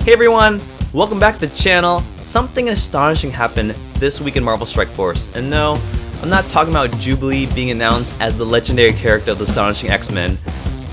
Hey everyone, welcome back to the channel. Something astonishing happened this week in Marvel Strike Force. And no, I'm not talking about Jubilee being announced as the legendary character of the Astonishing X-Men.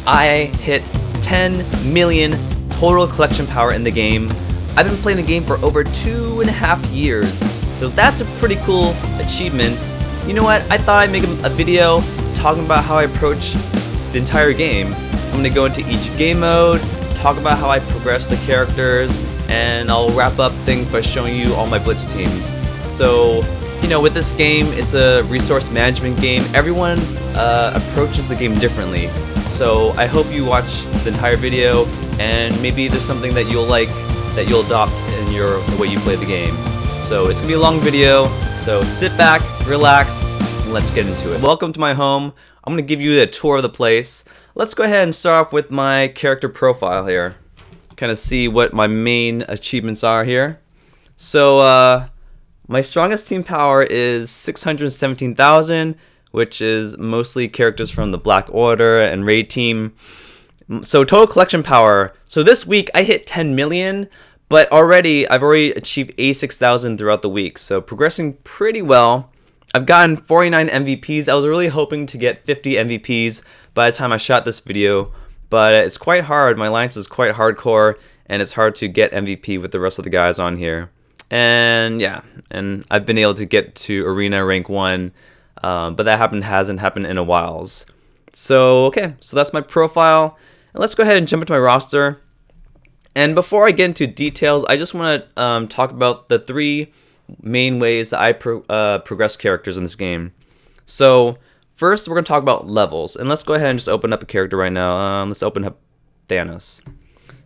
I hit 10 million total collection power in the game. I've been playing the game for over 2.5 years, so that's a pretty cool achievement. You know what, I thought I'd make a video talking about how I approach the entire game. I'm going to go into each game mode, talk about how I progress the characters, and I'll wrap up things by showing you all my Blitz teams. So, you know, with this game, it's a resource management game. Everyone approaches the game differently. So I hope you watch the entire video, and maybe there's something that you'll like, that you'll adopt in the way you play the game. So it's gonna be a long video, so sit back, relax, and let's get into it. Welcome to my home. I'm gonna give you a tour of the place. Let's go ahead and start off with my character profile here. Kind of see what my main achievements are here. So my strongest team power is 617,000, which is mostly characters from the Black Order and Raid team. So total collection power. So this week I hit 10 million, but I've already achieved 86,000 throughout the week. So progressing pretty well. I've gotten 49 MVPs. I was really hoping to get 50 MVPs by the time I shot this video, but it's quite hard. My alliance is quite hardcore, and it's hard to get MVP with the rest of the guys on here. And yeah, and I've been able to get to Arena Rank 1, but that hasn't happened in a while. So okay, so that's my profile. And let's go ahead and jump into my roster. And before I get into details, I just want to talk about the 3 main ways that I progress characters in this game. So first, we're going to talk about levels, and let's go ahead and just open up a character right now. Let's open up Thanos.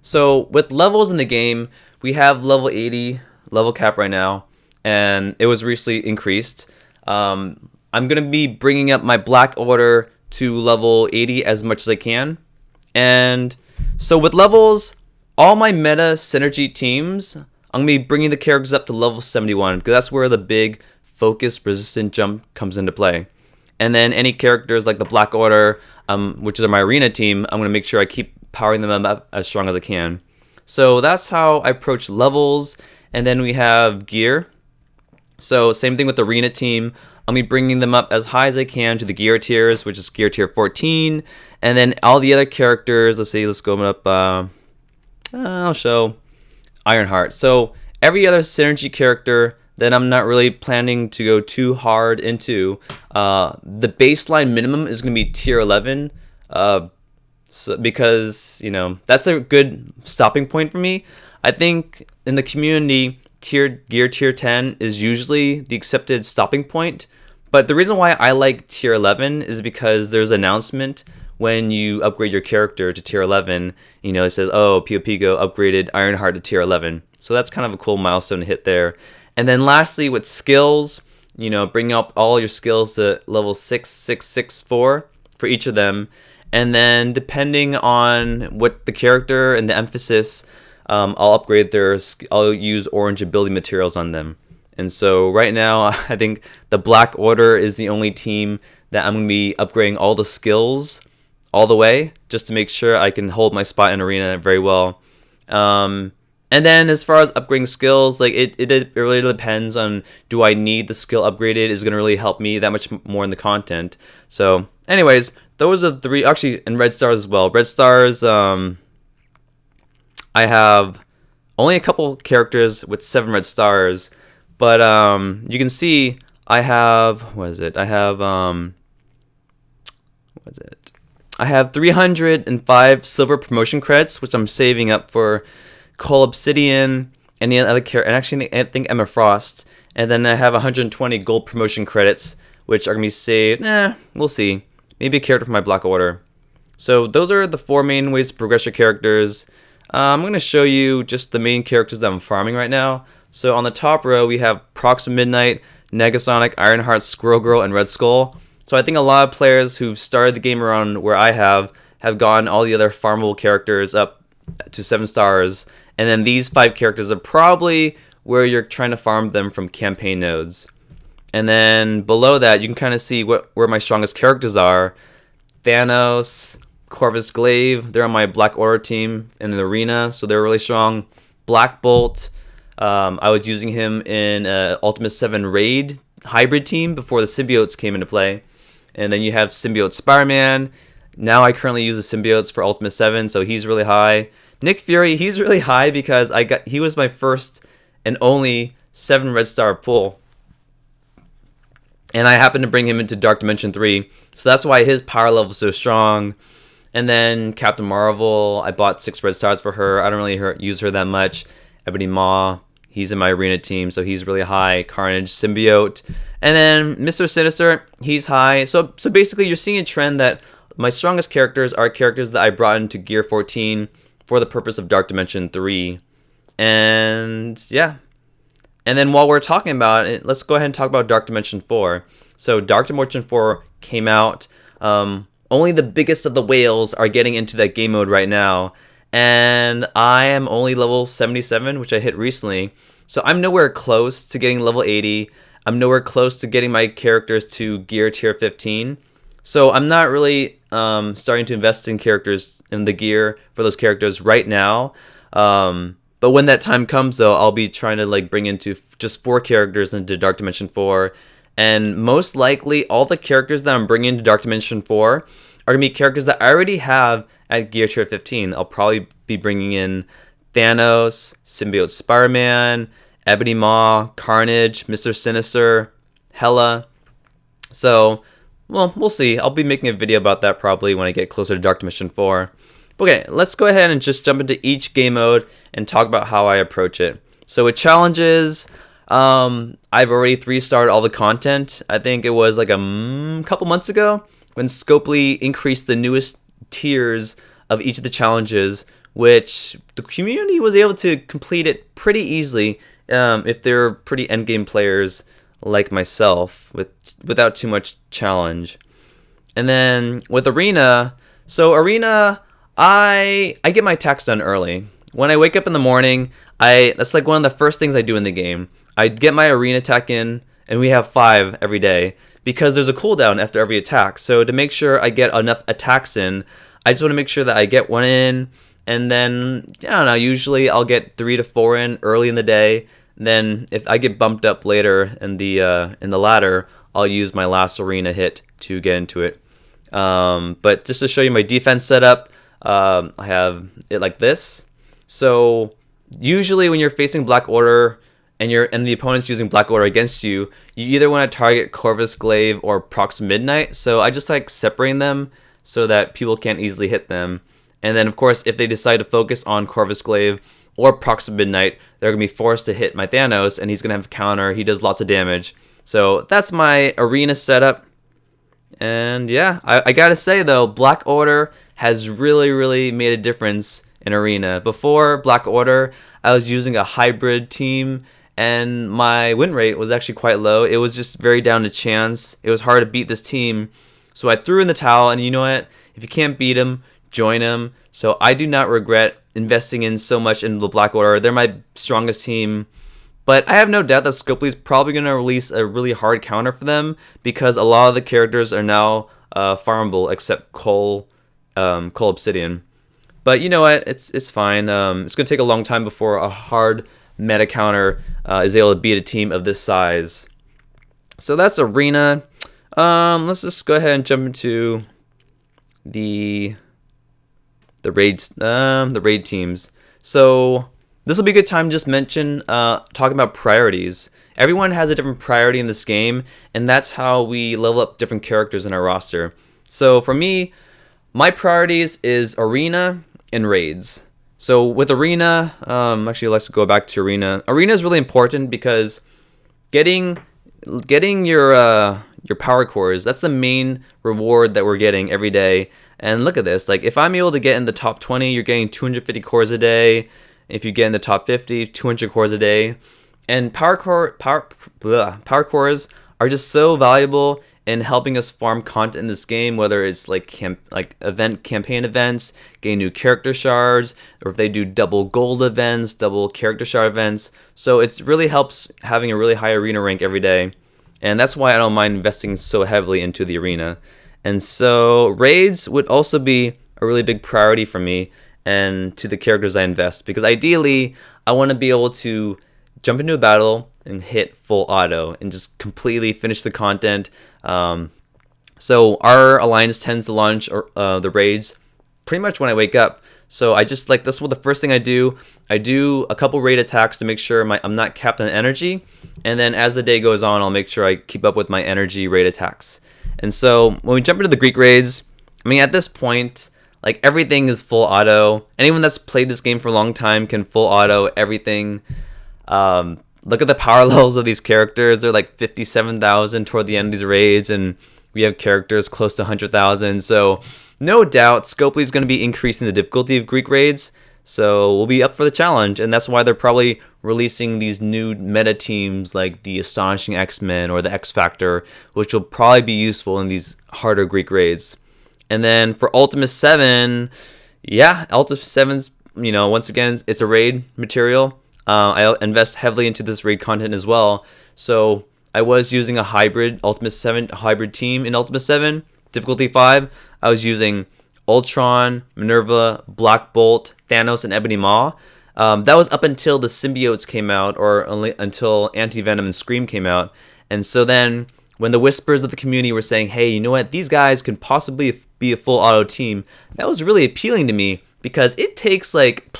So with levels in the game, we have level 80 level cap right now, and it was recently increased. I'm going to be bringing up my Black Order to level 80 as much as I can. And so with levels, all my meta synergy teams, I'm going to be bringing the characters up to level 71, because that's where the big focus resistant jump comes into play. And then any characters like the Black Order, which is my arena team, I'm going to make sure I keep powering them up as strong as I can. So that's how I approach levels. And then we have gear. So same thing with the arena team. I'll be bringing them up as high as I can to the gear tiers, which is gear tier 14. And then all the other characters, let's go up, I'll show Ironheart. So every other synergy character that I'm not really planning to go too hard into, the baseline minimum is going to be tier 11, because, you know, that's a good stopping point for me. I think in the community, gear tier 10 is usually the accepted stopping point. But the reason why I like tier 11 is because there's an announcement when you upgrade your character to tier 11. You know, it says, oh, POP Go upgraded Ironheart to tier 11. So that's kind of a cool milestone to hit there. And then lastly, with skills, you know, bring up all your skills to level 6664 for each of them. And then depending on what the character and the emphasis, I'll upgrade I'll use orange ability materials on them. And so right now, I think the Black Order is the only team that I'm going to be upgrading all the skills all the way, just to make sure I can hold my spot in arena very well. And then as far as upgrading skills, like it really depends on, do I need the skill upgraded? Is going to really help me that much more in the content. So anyways, those are the 3, actually, and red stars as well. Red stars, I have only a couple characters with 7 red stars, but you can see I have, I have 305 silver promotion credits, which I'm saving up for Cole Obsidian and the other character, and actually I think Emma Frost. And then I have 120 gold promotion credits, which are going to be saved. We'll see. Maybe a character from my Black Order. So those are the 4 main ways to progress your characters. I'm going to show you just the main characters that I'm farming right now. So on the top row, we have Prox of Midnight, Negasonic, Ironheart, Squirrel Girl, and Red Skull. So I think a lot of players who've started the game around where I have gotten all the other farmable characters up to 7 stars. And then these 5 characters are probably where you're trying to farm them from campaign nodes. And then below that, you can kind of see where my strongest characters are. Thanos, Corvus Glaive, they're on my Black Order team in the arena, so they're really strong. Black Bolt. I was using him in Ultimus 7 Raid hybrid team before the Symbiotes came into play. And then you have Symbiote Spider-Man. Now I currently use the Symbiotes for Ultimus 7, so he's really high. Nick Fury, he's really high because he was my first and only 7 red star pull. And I happened to bring him into Dark Dimension 3, so that's why his power level is so strong. And then Captain Marvel, I bought 6 red stars for her. I don't really use her that much. Ebony Maw, he's in my arena team, so he's really high. Carnage, Symbiote. And then Mr. Sinister, he's high. So basically you're seeing a trend that my strongest characters are characters that I brought into Gear 14 for the purpose of Dark Dimension 3. And yeah. And then while we're talking about it, let's go ahead and talk about Dark Dimension 4. So Dark Dimension 4 came out. Only the biggest of the whales are getting into that game mode right now. And I am only level 77, which I hit recently. So I'm nowhere close to getting level 80. I'm nowhere close to getting my characters to gear tier 15. So I'm not really starting to invest in characters in the gear for those characters right now. But when that time comes, though, I'll be trying to bring into just 4 characters into Dark Dimension 4. And most likely, all the characters that I'm bringing into Dark Dimension 4 are going to be characters that I already have at Gear Tier 15. I'll probably be bringing in Thanos, Symbiote Spider-Man, Ebony Maw, Carnage, Mr. Sinister, Hela. So, well, we'll see. I'll be making a video about that probably when I get closer to Dark Dimension 4. Okay, let's go ahead and just jump into each game mode and talk about how I approach it. So with challenges, I've already 3-starred all the content. I think it was like a couple months ago when Scopely increased the newest tiers of each of the challenges, which the community was able to complete it pretty easily if they're pretty endgame players like myself without too much challenge. And then with Arena, so Arena, I get my attacks done early. When I wake up in the morning, that's like one of the first things I do in the game. I get my arena attack in, and we have 5 every day because there's a cooldown after every attack. So to make sure I get enough attacks in, I just want to make sure that I get 1 in, and then I don't know. Usually I'll get 3 to 4 in early in the day. Then if I get bumped up later in the ladder, I'll use my last arena hit to get into it. But just to show you my defense setup. I have it like this. So usually when you're facing Black Order and the opponent's using Black Order against you, you either want to target Corvus Glaive or Prox Midnight. So I just like separating them so that people can't easily hit them. And then of course if they decide to focus on Corvus Glaive or Prox Midnight, they're going to be forced to hit my Thanos, and he's going to have a counter. He does lots of damage. So that's my arena setup. And yeah, I gotta say though, Black Order has really made a difference in Arena. Before Black Order, I was using a hybrid team, and my win rate was actually quite low. It was just very down to chance. It was hard to beat this team. So I threw in the towel, and you know what? If you can't beat them, join them. So I do not regret investing in so much in the Black Order. They're my strongest team. But I have no doubt that Scopely is probably going to release a really hard counter for them because a lot of the characters are now farmable except Cole Obsidian. But you know what? It's fine. It's going to take a long time before a hard meta counter is able to beat a team of this size. So that's Arena. Let's just go ahead and jump into the raid teams. So this will be a good time to just mention talking about priorities. Everyone has a different priority in this game, and that's how we level up different characters in our roster. So for me, my priorities is Arena and raids. So with Arena, actually let's go back to Arena. Arena is really important because getting your power cores, that's the main reward that we're getting every day. And look at this, like if I'm able to get in the top 20, you're getting 250 cores a day. If you get in the top 50, 200 cores a day. And power cores are just so valuable in helping us farm content in this game, whether it's like campaign events, getting new character shards, or if they do double gold events, double character shard events. So it really helps having a really high arena rank every day. And that's why I don't mind investing so heavily into the arena. And so raids would also be a really big priority for me. and to the characters I invest, because ideally I want to be able to jump into a battle and hit full auto and just completely finish the content. So our alliance tends to launch the raids pretty much when I wake up. So I just like, this is what the first thing I do. I do a couple raid attacks to make sure I'm not capped on energy, and then as the day goes on, I'll make sure I keep up with my energy raid attacks. And so when we jump into the Greek raids, I mean, at this point, like, everything is full auto. Anyone that's played this game for a long time can full auto everything. Look at the power levels of these characters. They're like 57,000 toward the end of these raids, and we have characters close to 100,000. So no doubt Scopely is going to be increasing the difficulty of Greek raids. So we'll be up for the challenge, and that's why they're probably releasing these new meta teams like the Astonishing X-Men or the X Factor, which will probably be useful in these harder Greek raids. And then for Ultimus 7, yeah, Ultimus 7's, once again, it's a raid material. I invest heavily into this raid content as well. So I was using a hybrid Ultimus 7 hybrid team in Ultimus 7, difficulty 5. I was using Ultron, Minerva, Black Bolt, Thanos, and Ebony Maw. That was up until the Symbiotes came out, or until Anti-Venom and Scream came out. And so then, when the whispers of the community were saying, hey, you know what, these guys can possibly be a full auto team, that was really appealing to me, because it takes like,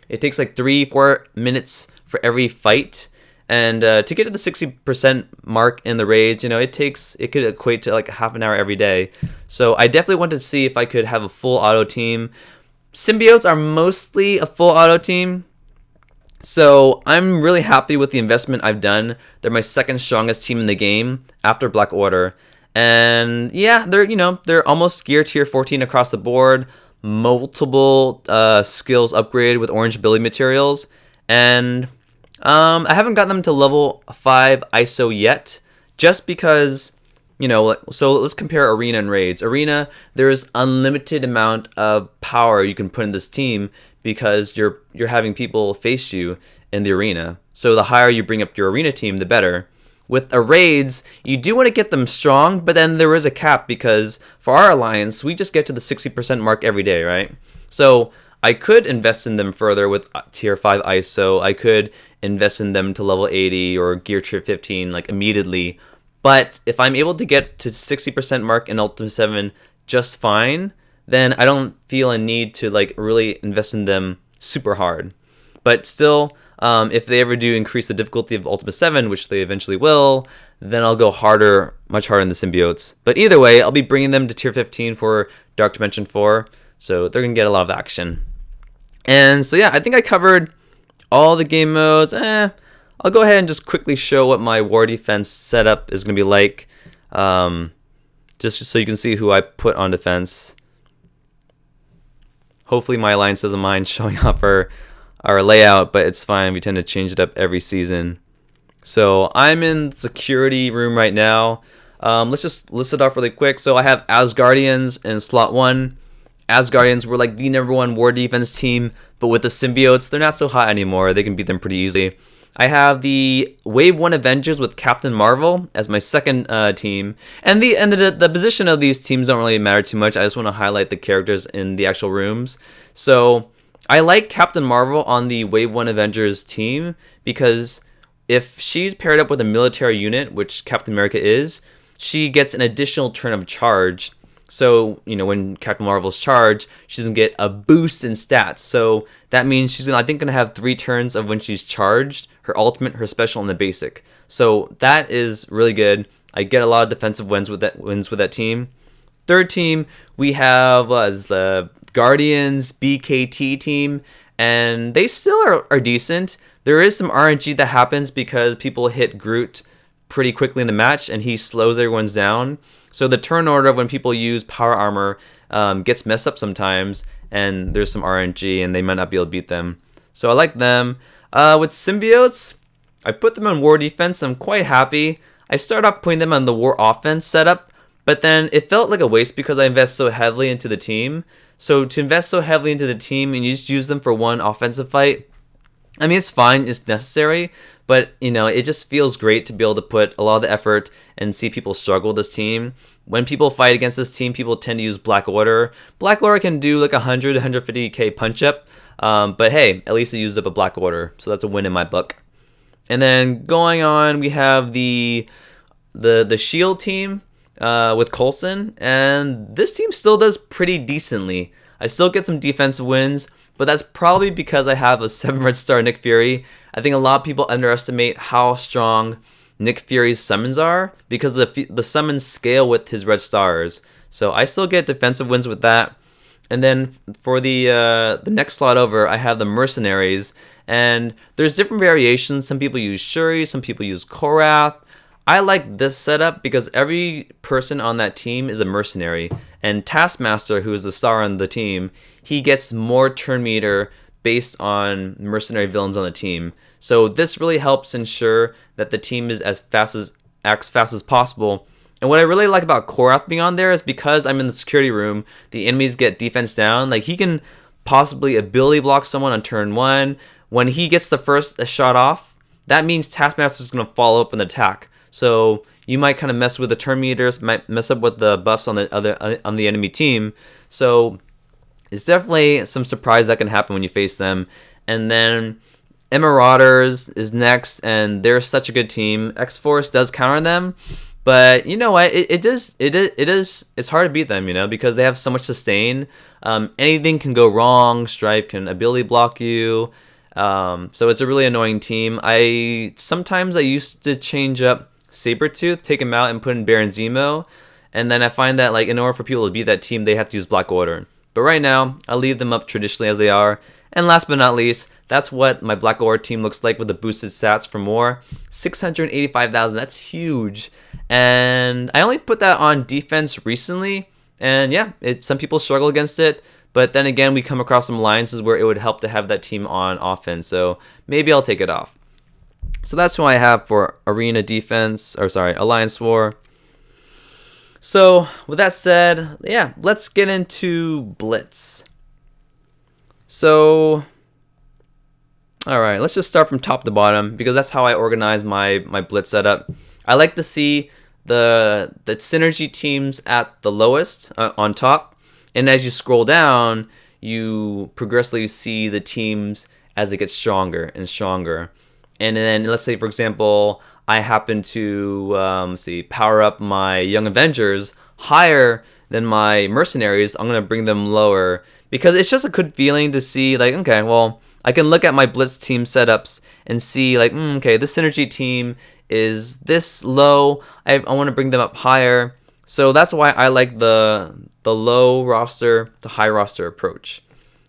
It takes like 3-4 minutes for every fight. And to get to the 60% mark in the raids, it could equate to like half an hour every day. So I definitely wanted to see if I could have a full auto team. Symbiotes are mostly a full auto team, so I'm really happy with the investment I've done. They're my second strongest team in the game after Black Order. And yeah, they're almost gear tier 14 across the board. Multiple skills upgraded with orange ability materials. And I haven't gotten them to level 5 ISO yet, just because, so let's compare Arena and Raids. Arena, there's unlimited amount of power you can put in this team because you're having people face you in the arena. So the higher you bring up your Arena team, the better. With the Raids, you do want to get them strong, but then there is a cap, because for our alliance, we just get to the 60% mark every day, right? So I could invest in them further with tier 5 ISO. I could invest in them to level 80 or gear tier 15 like immediately. But if I'm able to get to 60% mark in Ultimate 7 just fine, then I don't feel a need to like really invest in them super hard. But still, if they ever do increase the difficulty of Ultimate 7, which they eventually will, then I'll go harder, much harder in the Symbiotes. But either way, I'll be bringing them to tier 15 for Dark Dimension 4, so they're going to get a lot of action. And so yeah, I think I covered all the game modes. I'll go ahead and just quickly show what my war defense setup is going to be like, just so you can see who I put on defense. Hopefully my alliance doesn't mind showing up our layout, but it's fine. We tend to change it up every season. So I'm in the security room right now. Let's just list it off really quick. So I have Asgardians in slot 1. Asgardians were like the #1 war defense team, but with the symbiotes, they're not so hot anymore. They can beat them pretty easily. I have the Wave 1 Avengers with Captain Marvel as my second team. And the position of these teams don't really matter too much. I just want to highlight the characters in the actual rooms. So I like Captain Marvel on the Wave 1 Avengers team because if she's paired up with a military unit, which Captain America is, she gets an additional turn of charge. So, when Captain Marvel's charged, she's going to get a boost in stats. So that means she's I think going to have 3 turns of when she's charged, her ultimate, her special, and the basic. So that is really good. I get a lot of defensive wins with that team. Third team, we have the Guardians BKT team, and they still are decent. There is some RNG that happens because people hit Groot pretty quickly in the match, and he slows everyone's down. So the turn order of when people use power armor gets messed up sometimes, and there's some RNG, and they might not be able to beat them. So I like them. With symbiotes, I put them on war defense. I'm quite happy. I started off putting them on the war offense setup, but then it felt like a waste because I invest so heavily into the team. So to invest so heavily into the team and you just use them for one offensive fight, I mean, it's fine, it's necessary, but it just feels great to be able to put a lot of the effort and see people struggle with this team. when people fight against this team, people tend to use Black Order. Black Order can do like 100 to 150k punch up, but hey, at least it used up a Black Order, so that's a win in my book. And then going on, we have the Shield team with Coulson, and this team still does pretty decently. I still get some defensive wins, but that's probably because I have a 7 red star Nick Fury. I think a lot of people underestimate how strong Nick Fury's summons are because the summons scale with his red stars. So I still get defensive wins with that. And then for the next slot over, I have the Mercenaries, and there's different variations. Some people use Shuri, some people use Korath. I like this setup because every person on that team is a mercenary, and Taskmaster, who is the star on the team, he gets more turn meter based on mercenary villains on the team. So this really helps ensure that the team is acts fast as possible. And what I really like about Korath being on there is because I'm in the security room, the enemies get defense down. Like, he can possibly ability block someone on turn 1. When he gets the first shot off, that means Taskmaster is going to follow up an attack. So you might kind of mess with the turn meters, might mess up with the buffs on the enemy team. So it's definitely some surprise that can happen when you face them. And then Marauders is next, and they're such a good team. X-Force does counter them, but you know what? It's hard to beat them, you know, because they have so much sustain. Anything can go wrong. Strife can ability block you. So it's a really annoying team. Sometimes I used to change up Sabretooth, take him out, and put in Baron Zemo, and then I find that, like, in order for people to beat that team, they have to use Black Order. But right now, I'll leave them up traditionally as they are. And last but not least, that's what my Black Order team looks like with the boosted stats for more. 685,000, that's huge. And I only put that on defense recently, and yeah, some people struggle against it. But then again, we come across some alliances where it would help to have that team on offense, so maybe I'll take it off. So that's who I have for Arena Defense, Alliance War. So with that said, yeah, let's get into Blitz. So, alright, let's just start from top to bottom, because that's how I organize my Blitz setup. I like to see the synergy teams at the lowest on top, and as you scroll down, you progressively see the teams as it gets stronger and stronger. And then, let's say, for example, I happen to power up my Young Avengers higher than my Mercenaries. I'm going to bring them lower, because it's just a good feeling to see, like, okay, well, I can look at my Blitz team setups and see, like, okay, this synergy team is this low. I want to bring them up higher. So that's why I like the low roster to high roster approach.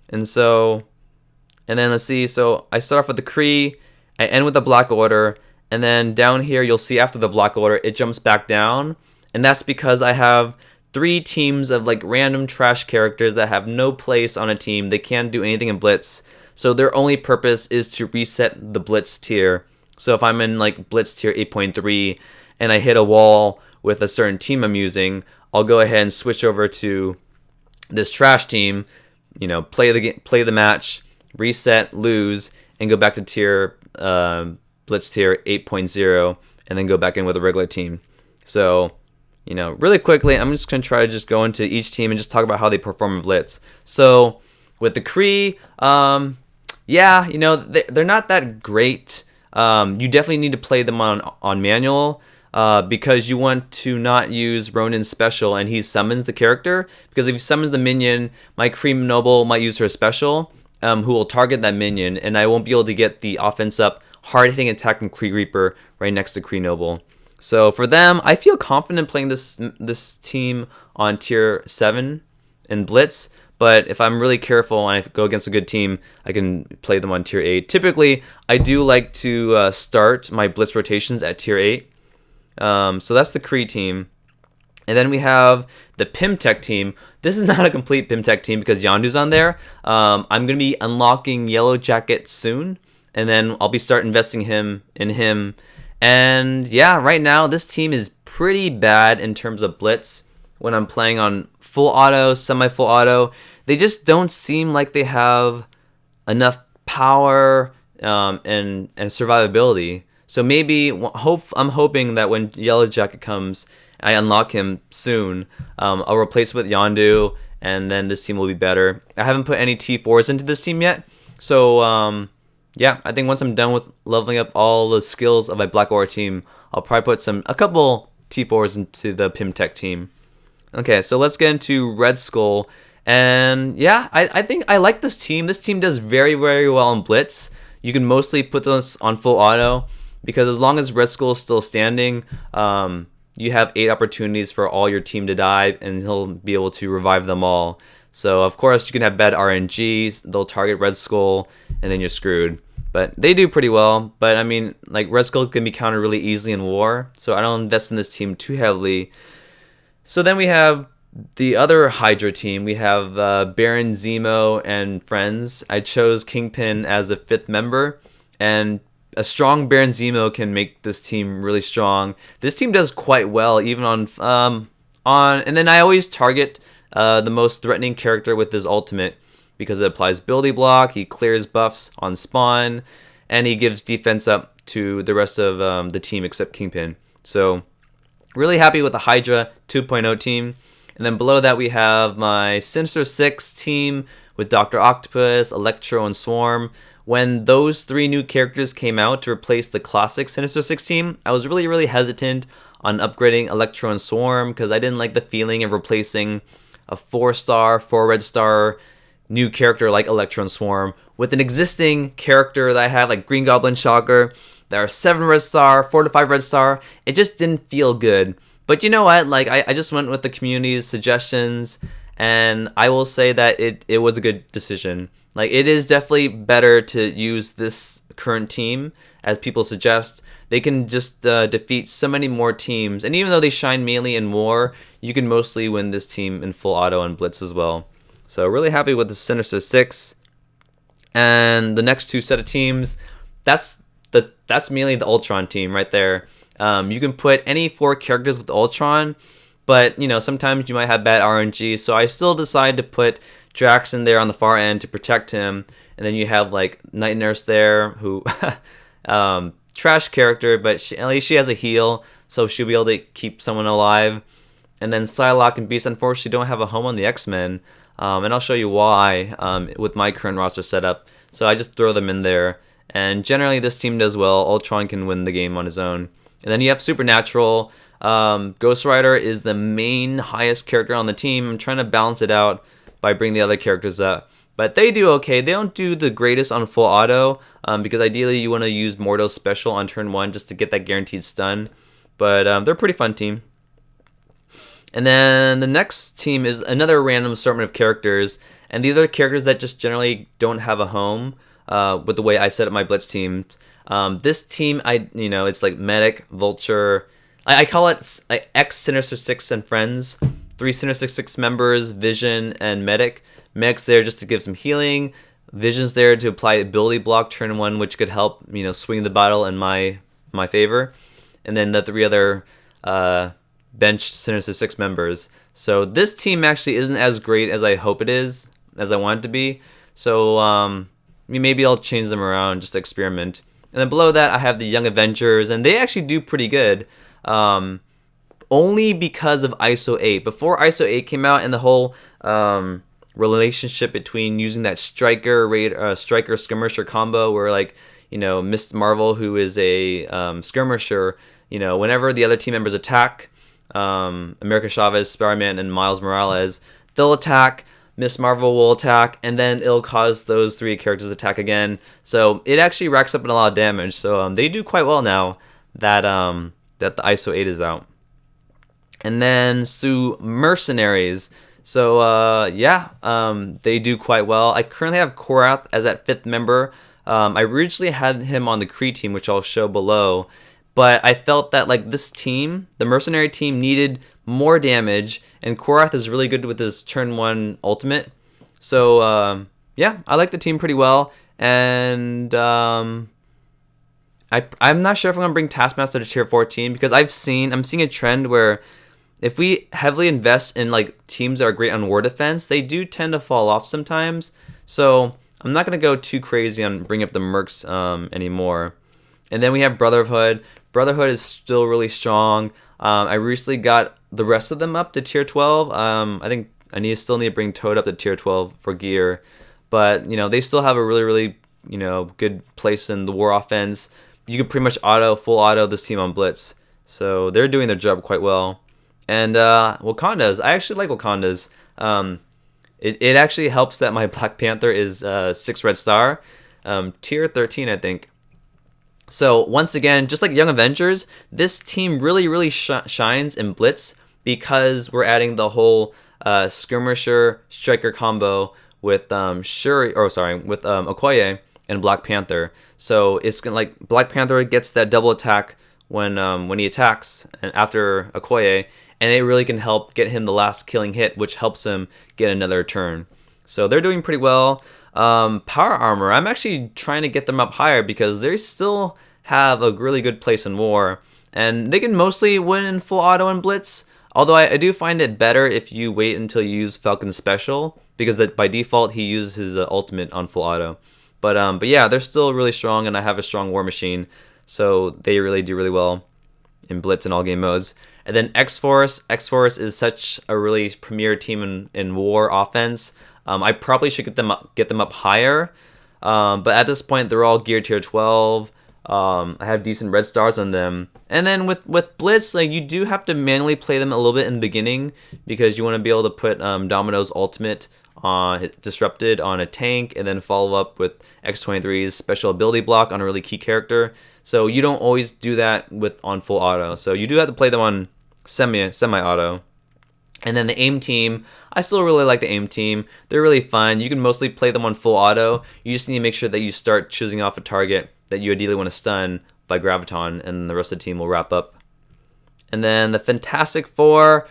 And then let's see. So I start off with the Kree. I end with the Black Order, and then down here you'll see after the Black Order it jumps back down, and that's because I have 3 teams of like random trash characters that have no place on a team. They can't do anything in Blitz, so their only purpose is to reset the Blitz tier. So if I'm in like Blitz tier 8.3 and I hit a wall with a certain team I'm using, I'll go ahead and switch over to this trash team, you know, play the match, reset, lose, and go back to Blitz tier 8.0, and then go back in with a regular team. So, you know, really quickly, I'm just going to try to just go into each team and just talk about how they perform in Blitz. So, with the Kree, yeah, you know, they're not that great. You definitely need to play them on manual, because you want to not use Ronin's special and he summons the character. Because if he summons the minion, my Kree Noble might use her special, who will target that minion, and I won't be able to get the offense up, hard-hitting attack from Kree Reaper right next to Kree Noble. So for them, I feel confident playing this team on tier 7 in Blitz, but if I'm really careful and I go against a good team, I can play them on tier 8. Typically, I do like to start my Blitz rotations at tier 8. So that's the Kree team. And then we have the Pymtech team. This is not a complete Pymtech team because Yondu's on there. I'm going to be unlocking Yellow Jacket soon, and then I'll be investing in him. And yeah, right now this team is pretty bad in terms of Blitz. When I'm playing on full auto, semi-full auto, they just don't seem like they have enough power and survivability. So maybe I'm hoping that when Yellow Jacket comes I unlock him soon, I'll replace it with Yondu, and then this team will be better. I haven't put any T4s into this team yet, so yeah, I think once I'm done with leveling up all the skills of my Black Aura team, I'll probably put a couple T4s into the Pymtech team. Okay, so let's get into Red Skull. And yeah, I think I like this team. This team does very, very well on Blitz. You can mostly put this on full auto, because as long as Red Skull is still standing, you have 8 opportunities for all your team to die, and he'll be able to revive them all. So of course you can have bad RNGs, they'll target Red Skull, and then you're screwed. But they do pretty well. But I mean, like, Red Skull can be countered really easily in war, so I don't invest in this team too heavily. So then we have the other Hydra team. We have Baron Zemo and friends. I chose Kingpin as a 5th member, and a strong Baron Zemo can make this team really strong. This team does quite well, even on and then I always target the most threatening character with his ultimate, because it applies ability block, he clears buffs on spawn, and he gives defense up to the rest of the team except Kingpin. So really happy with the Hydra 2.0 team. And then below that we have my Sinister Six team with Dr. Octopus, Electro, and Swarm. When those 3 new characters came out to replace the classic Sinister Six team, I was really hesitant on upgrading Electro and Swarm, because I didn't like the feeling of replacing a 4-star, 4 red star new character like Electro and Swarm with an existing character that I have, like Green Goblin, Shocker, that are 7 red star, 4 to 5 red star. It just didn't feel good. But you know what? Like, I just went with the community's suggestions, and I will say that it was a good decision. Like, it is definitely better to use this current team, as people suggest. They can just defeat so many more teams, and even though they shine mainly in war, you can mostly win this team in full auto and Blitz as well. So really happy with the Sinister Six. And the next 2 set of teams, that's mainly the Ultron team right there. You can put any 4 characters with Ultron, but you know, sometimes you might have bad RNG, so I still decide to put Drax in there on the far end to protect him. And then you have like Night Nurse there, who trash character, but at least she has a heal, so she'll be able to keep someone alive. And then Psylocke and Beast unfortunately don't have a home on the X-Men, and I'll show you why with my current roster setup. So I just throw them in there, and generally this team does well. Ultron can win the game on his own. And then you have Supernatural. Ghost Rider is the main highest character on the team. I'm trying to balance it out by bringing the other characters up, but they do okay. They don't do the greatest on full auto, because ideally you want to use Mordo's special on turn 1 just to get that guaranteed stun. But they're a pretty fun team. And then the next team is another random assortment of characters, and these are characters that just generally don't have a home with the way I set up my Blitz team. This team, it's like Medic, Vulture. I call it like X Sinister Six and friends. 3 Sinister Six members, Vision and Medic. Medic's there just to give some healing. Vision's there to apply ability block turn 1, which could help swing the battle in my favor. And then the 3 other bench Sinister Six members. So this team actually isn't as great as I hope it is, as I want it to be. So maybe I'll change them around, just experiment. And then below that I have the Young Avengers, and they actually do pretty good. Only because of ISO 8. Before ISO 8 came out, and the whole relationship between using that striker skirmisher combo, where like Miss Marvel, who is a skirmisher, whenever the other team members attack, America Chavez, Spider-Man, and Miles Morales, they'll attack. Miss Marvel will attack, and then it'll cause those 3 characters to attack again. So it actually racks up in a lot of damage. So they do quite well now that that the ISO 8 is out. And then Mercenaries. So they do quite well. I currently have Korath as that 5th member. I originally had him on the Kree team, which I'll show below. But I felt that like this team, the Mercenary team, needed more damage, and Korath is really good with his turn 1 ultimate. So I like the team pretty well, and I'm not sure if I'm gonna bring Taskmaster to tier 14, because I'm seeing a trend where if we heavily invest in like teams that are great on war defense, they do tend to fall off sometimes. So I'm not gonna go too crazy on bringing up the Mercs anymore. And then we have Brotherhood. Brotherhood is still really strong. I recently got the rest of them up to tier 12. I think I still need to bring Toad up to tier 12 for gear, but they still have a really good place in the war offense. You can pretty much full auto this team on Blitz, so they're doing their job quite well. And Wakanda's, I actually like Wakanda's. It actually helps that my Black Panther is 6 red star, tier 13 I think. So once again, just like Young Avengers, this team really shines in Blitz because we're adding the whole skirmisher striker combo with Okoye and Black Panther. So it's gonna, like, Black Panther gets that double attack when he attacks and after Okoye, and it really can help get him the last killing hit, which helps him get another turn. So they're doing pretty well. Power armor, I'm actually trying to get them up higher because they still have a really good place in war, and they can mostly win in full auto and Blitz. Although I do find it better if you wait until you use Falcon's special, because by default he uses his ultimate on full auto. But yeah, they're still really strong, and I have a strong war machine, so they really do really well in Blitz and all game modes. And then X-Force is such a really premier team in war offense. I probably should get them up higher, but at this point they're all gear tier 12. I have decent red stars on them. And then with Blitz, like, you do have to manually play them a little bit in the beginning because you want to be able to put Domino's ultimate disrupted on a tank, and then follow up with X-23's special ability block on a really key character. So you don't always do that on full auto. So you do have to play them on semi-auto. And then the AIM team, I still really like the AIM team. They're really fun. You can mostly play them on full auto. You just need to make sure that you start choosing off a target that you ideally want to stun by Graviton, and the rest of the team will wrap up. And then the Fantastic Four,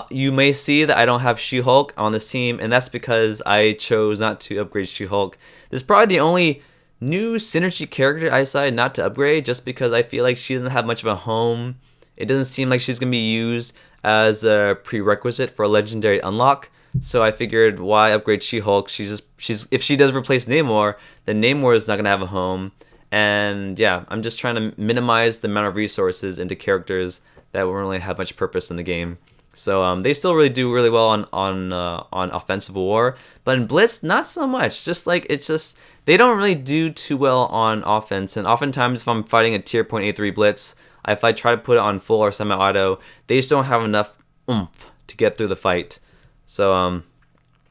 you may see that I don't have She-Hulk on this team, and that's because I chose not to upgrade She-Hulk. This is probably the only new synergy character I decided not to upgrade, just because I feel like she doesn't have much of a home. It doesn't seem like she's going to be used as a prerequisite for a legendary unlock. So I figured, why upgrade She-Hulk? If she does replace Namor, then Namor is not going to have a home. And yeah, I'm just trying to minimize the amount of resources into characters that won't really have much purpose in the game. So they still really do really well on offensive war, but in Blitz, not so much. They don't really do too well on offense. And oftentimes, if I'm fighting a tier 0.83 Blitz, if I try to put it on full or semi-auto, they just don't have enough oomph to get through the fight. So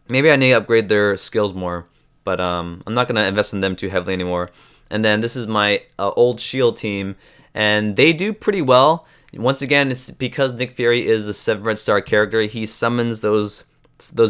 maybe I need to upgrade their skills more, but I'm not going to invest in them too heavily anymore. And then this is my old Shield team, and they do pretty well. Once again, it's because Nick Fury is a 7 red star character. He summons those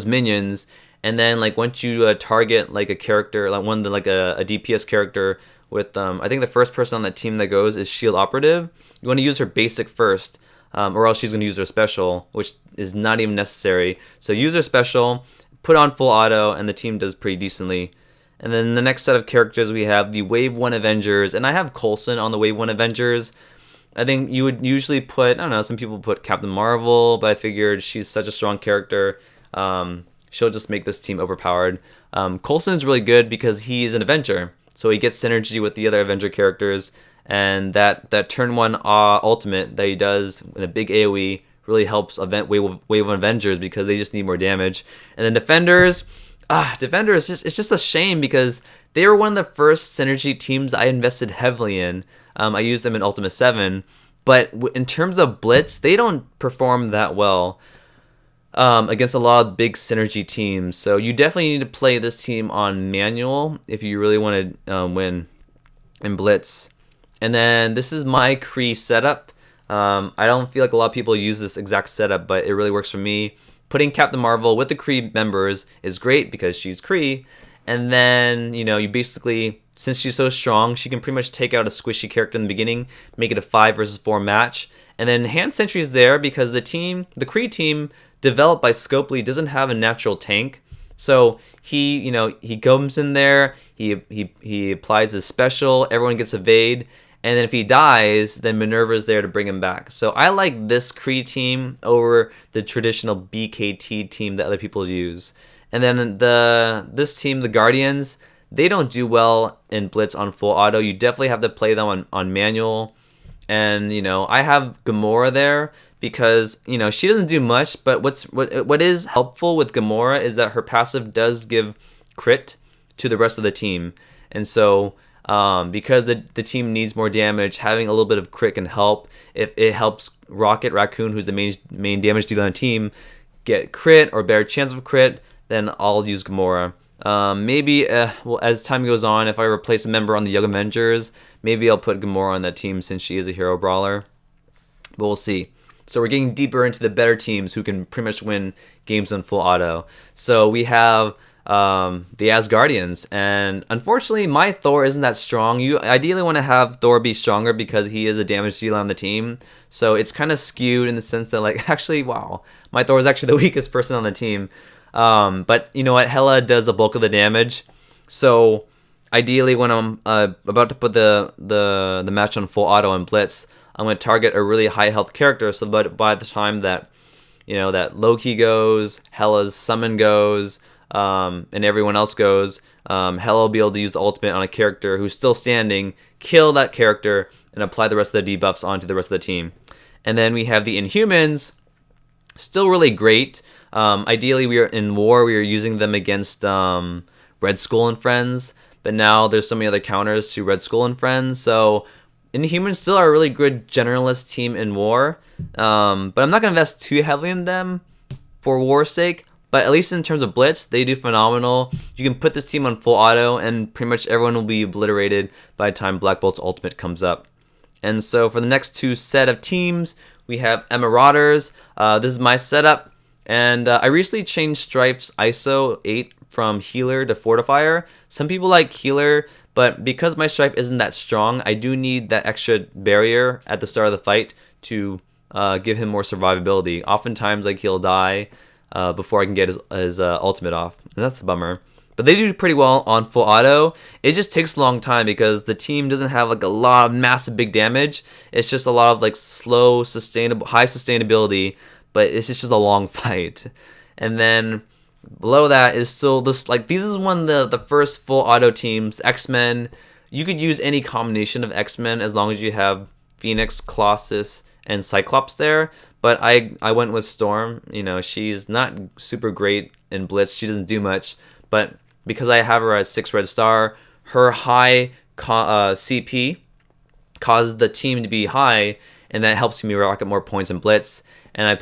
minions, and then, like, once you target like a character, like a DPS character with I think the first person on that team that goes is Shield Operative. You want to use her basic first, or else she's going to use her special, which is not even necessary. So use her special, put on full auto, and the team does pretty decently. And then the next set of characters, we have the Wave 1 Avengers, and I have Coulson on the Wave 1 Avengers. I think you would usually put, I don't know, some people put Captain Marvel, but I figured she's such a strong character, she'll just make this team overpowered. Coulson is really good because he's an Avenger, so he gets synergy with the other Avenger characters, and that turn 1 ultimate that he does in a big AoE really helps Wave 1 Avengers because they just need more damage. And then Defenders, it's just a shame because they were one of the first synergy teams I invested heavily in. I used them in Ultimus 7, but in terms of Blitz, they don't perform that well against a lot of big synergy teams. So you definitely need to play this team on manual if you really want to win in Blitz. And then this is my Kree setup. I don't feel like a lot of people use this exact setup, but it really works for me. Putting Captain Marvel with the Kree members is great because she's Kree. And then, you basically, since she's so strong, she can pretty much take out a squishy character in the beginning, make it a 5 versus 4 match. And then Hand Sentry is there because the Kree team developed by Scopely doesn't have a natural tank. So he comes in there, he applies his special, everyone gets evade. And then if he dies, then Minerva's there to bring him back. So I like this Kree team over the traditional BKT team that other people use. And then this team, the Guardians, they don't do well in Blitz on full auto. You definitely have to play them on manual. And I have Gamora there because she doesn't do much, but what is helpful with Gamora is that her passive does give crit to the rest of the team. And so because the team needs more damage, having a little bit of crit can help. If it helps Rocket Raccoon, who's the main damage dealer on the team, get crit or better chance of crit, then I'll use Gamora. Maybe as time goes on, if I replace a member on the Young Avengers, maybe I'll put Gamora on that team since she is a hero brawler. But we'll see. So we're getting deeper into the better teams who can pretty much win games on full auto. So we have the Asgardians, and unfortunately my Thor isn't that strong. You ideally want to have Thor be stronger because he is a damage dealer on the team. So it's kind of skewed in the sense that, like, actually, wow, my Thor is actually the weakest person on the team. But you know what, Hela does the bulk of the damage. So ideally when I'm about to put the match on full auto and Blitz, I'm going to target a really high health character, so by the time that that Loki goes, Hela's summon goes, and everyone else goes, Hela will be able to use the ultimate on a character who's still standing, kill that character, and apply the rest of the debuffs onto the rest of the team. And then we have the Inhumans, still really great. Ideally, we are in war. We are using them against Red Skull and friends, but now there's so many other counters to Red Skull and friends. So Inhumans still are a really good generalist team in war, but I'm not going to invest too heavily in them for war's sake. But at least in terms of Blitz, they do phenomenal. You can put this team on full auto, and pretty much everyone will be obliterated by the time Black Bolt's ultimate comes up. And so for the next two set of teams, we have Marauders. This is my setup, and I recently changed Strife's ISO 8 from Healer to Fortifier. Some people like Healer, but because my Strife isn't that strong, I do need that extra barrier at the start of the fight to give him more survivability. Oftentimes, like, he'll die before I can get his ultimate off, and that's a bummer. But they do pretty well on full auto. It just takes a long time because the team doesn't have like a lot of massive big damage. It's just a lot of like slow, high sustainability, but it's just a long fight. And then below that is still this, like, these is one of the first full auto teams. X-Men, you could use any combination of X-Men as long as you have Phoenix, Colossus, and Cyclops there. But I went with Storm. She's not super great in Blitz. She doesn't do much, but because I have her as 6 red star, her high CP causes the team to be high, and that helps me rocket more points in Blitz. And I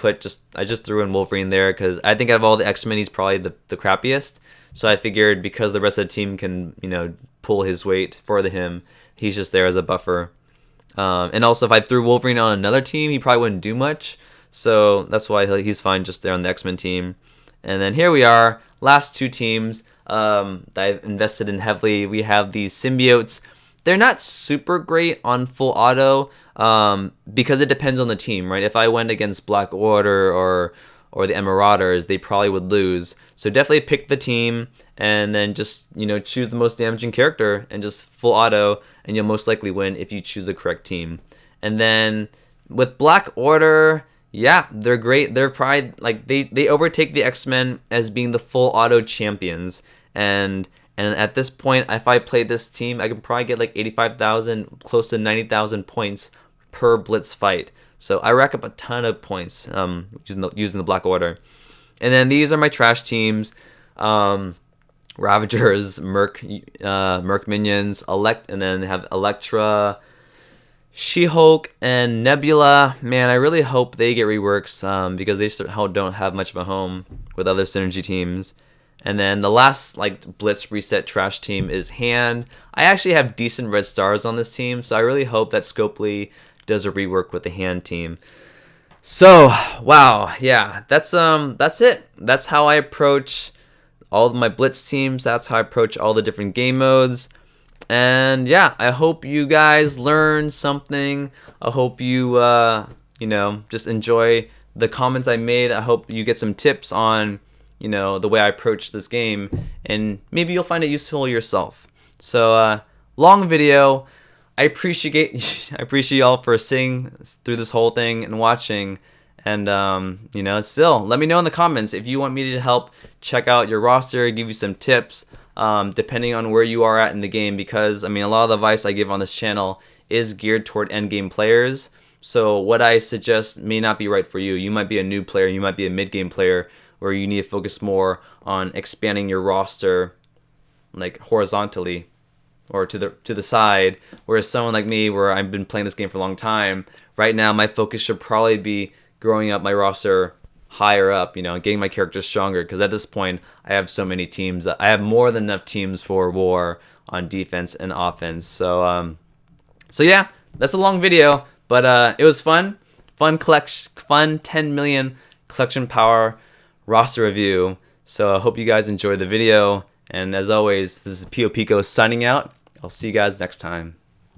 just threw in Wolverine there because I think out of all the X-Men, he's probably the crappiest. So I figured because the rest of the team can pull his weight for him, he's just there as a buffer. And also, if I threw Wolverine on another team, he probably wouldn't do much. So that's why he's fine just there on the X-Men team. And then here we are, last two teams that I've invested in heavily. We have the Symbiotes. They're not super great on full auto because it depends on the team, right? If I went against Black Order or the Marauders, they probably would lose. So definitely pick the team and then just choose the most damaging character and just full auto, and you'll most likely win if you choose the correct team. And then with Black Order, yeah, they're great. They're probably like they overtake the X-Men as being the full auto champions. And at this point, if I play this team, I can probably get like 85,000, close to 90,000 points per Blitz fight. So I rack up a ton of points using the Black Order. And then these are my trash teams. Ravagers, Merc minions, and then have Elektra, She-Hulk, and Nebula. Man, I really hope they get reworks because they don't have much of a home with other synergy teams. And then the last Blitz reset trash team is Hand. I actually have decent red stars on this team, so I really hope that Scopely does a rework with the Hand team. So, wow, yeah, that's it. That's how I approach all of my Blitz teams. That's how I approach all the different game modes. And yeah, I hope you guys learned something. I hope you just enjoy the comments I made. I hope you get some tips on the way I approach this game, and maybe you'll find it useful yourself. So long video. I appreciate y'all for sitting through this whole thing and watching. And still let me know in the comments if you want me to help check out your roster, give you some tips. depending on where you are at in the game, because I mean a lot of the advice I give on this channel is geared toward end game players. So what I suggest may not be right for you. You might be a new player, you might be a mid game player where you need to focus more on expanding your roster like horizontally or to the side, whereas someone like me, where I've been playing this game for a long time, right now my focus should probably be growing up my roster higher up, you know, getting my characters stronger, because at this point I have so many teams that I have more than enough teams for war on defense and offense. So yeah, that's a long video, but it was fun 10 million collection power roster review. So I hope you guys enjoyed the video, and as always, this is Pio Pico signing out. I'll see you guys next time.